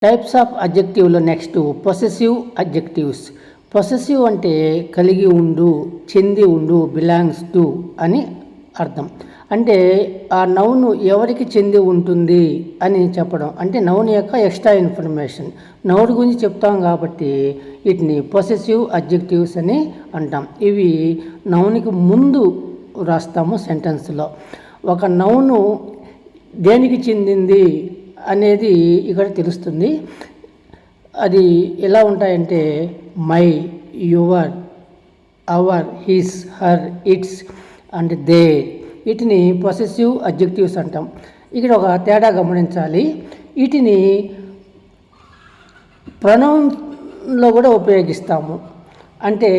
Types of అడ్జెక్టివ్లో next possessive adjectives. Possessive అంటే కలిగి ఉండు, చెంది ఉండు, బిలాంగ్స్ టు అని అర్థం. అంటే ఆ నౌన్ ఎవరికి చెంది ఉంటుంది అని చెప్పడం. అంటే నౌన్ యొక్క ఎక్స్ట్రా ఇన్ఫర్మేషన్. నౌన్ గురించి చెప్తాం కాబట్టి వీటిని పొసెసివ్ అడ్జెక్టివ్స్ అని అంటాం. ఇవి నౌన్కి ముందు రాస్తాము సెంటెన్స్లో. ఒక నౌను దేనికి చెందింది అనేది ఇక్కడ తెలుస్తుంది. అది ఎలా ఉంటాయంటే my, your, our, his, her, its and they. వీటిని పొసెసివ్ అడ్జెక్టివ్స్ అంటాం. ఇక్కడ ఒక తేడా గమనించాలి. వీటిని ప్రొనౌన్లో కూడా ఉపయోగిస్తాము. అంటే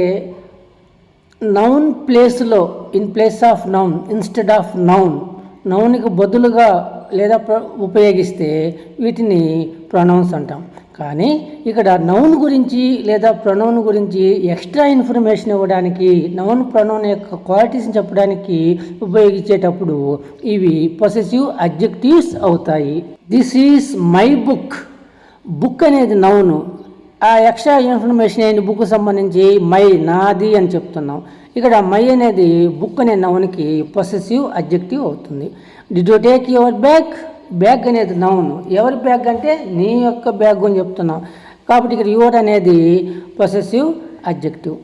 నౌన్ ప్లేస్లో, in place of noun, instead of noun, నౌన్కి బదులుగా లేదా ఉపయోగిస్తే వీటిని ప్రొనౌన్స్ అంటాం. కానీ ఇక్కడ నౌన్ గురించి లేదా ప్రొనౌన్ గురించి ఎక్స్ట్రా ఇన్ఫర్మేషన్ ఇవ్వడానికి, నౌన్ ప్రొనౌన్ యొక్క క్వాలిటీస్ని చెప్పడానికి ఉపయోగించేటప్పుడు ఇవి పొసెసివ్ అడ్జెక్టివ్స్ అవుతాయి. This is my book. Book అనేది నౌను. ఆ ఎక్స్ట్రా ఇన్ఫర్మేషన్ ఏంటి? బుక్ సంబంధించి మై, నాది అని చెప్తున్నాం. ఇక్కడ మై అనేది బుక్ అనే నౌన్కి పొసెసివ్ అడ్జెక్టివ్ అవుతుంది. Did you take your bag? Bag అనేది నౌన్. ఎవరి బ్యాగ్ అంటే నీ యొక్క బ్యాగ్ అని చెప్తున్నాం కాబట్టి ఇక్కడ యువర్ అనేది possessive adjective.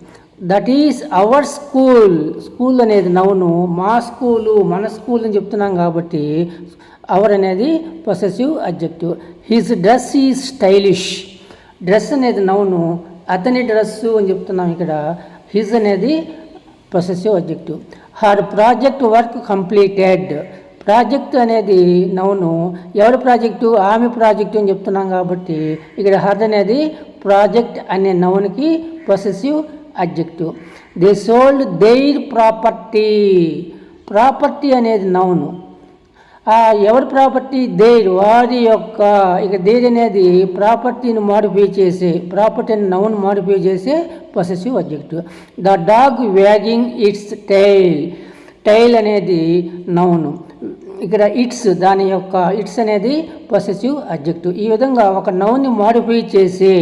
That is our school. School అనేది నౌను. మా స్కూలు, మన స్కూల్ అని చెప్తున్నాం కాబట్టి అవర్ అనేది possessive adjective. His dress is stylish. Dress అనేది నౌను. అతని డ్రెస్సు అని చెప్తున్నాం. ఇక్కడ హిజ్ అనేది possessive adjective. Her project work completed. Project అనేది నౌను. ఎవరి ప్రాజెక్టు? ఆమె ప్రాజెక్టు అని చెప్తున్నాం కాబట్టి ఇక్కడ హర్ అనేది ప్రాజెక్ట్ అనే నౌన్కి possessive adjective. They sold their property. Property అనేది నౌను. ఎవరి ప్రాపర్టీ? దేర్, వారి యొక్క. ఇక దేర్ అనేది ప్రాపర్టీని మాడిఫై చేసే, ప్రాపర్టీ అనే నౌన్ మాడిఫై చేసే possessive adjective. The dog wagging its tail. Tail అనేది నౌను. ఇక్కడ ఇట్స్, దాని యొక్క ఇట్స్ అనేది పొసెసివ్ అడ్జెక్టివ్. ఈ విధంగా ఒక నౌన్ని మాడిఫై చేసే,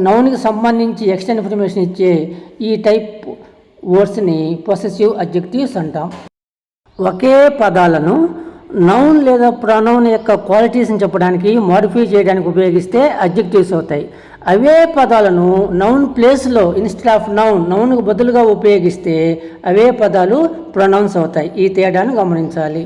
నౌన్కి సంబంధించి ఎక్స్ట్రా ఇన్ఫర్మేషన్ ఇచ్చే ఈ టైప్ వర్డ్స్ని పొసెసివ్ అడ్జెక్టివ్స్ అంటాం. ఒకే పదాలను నౌన్ లేదా ప్రొనౌన్ యొక్క క్వాలిటీస్ని చెప్పడానికి, మాడిఫై చేయడానికి ఉపయోగిస్తే అడ్జెక్టివ్స్ అవుతాయి. అవే పదాలను నౌన్ ప్లేస్లో, ఇన్స్టెడ్ ఆఫ్ నౌన్, నౌన్కు బదులుగా ఉపయోగిస్తే అవే పదాలు ప్రొనౌన్స్ అవుతాయి. ఈ తేడాను గమనించాలి.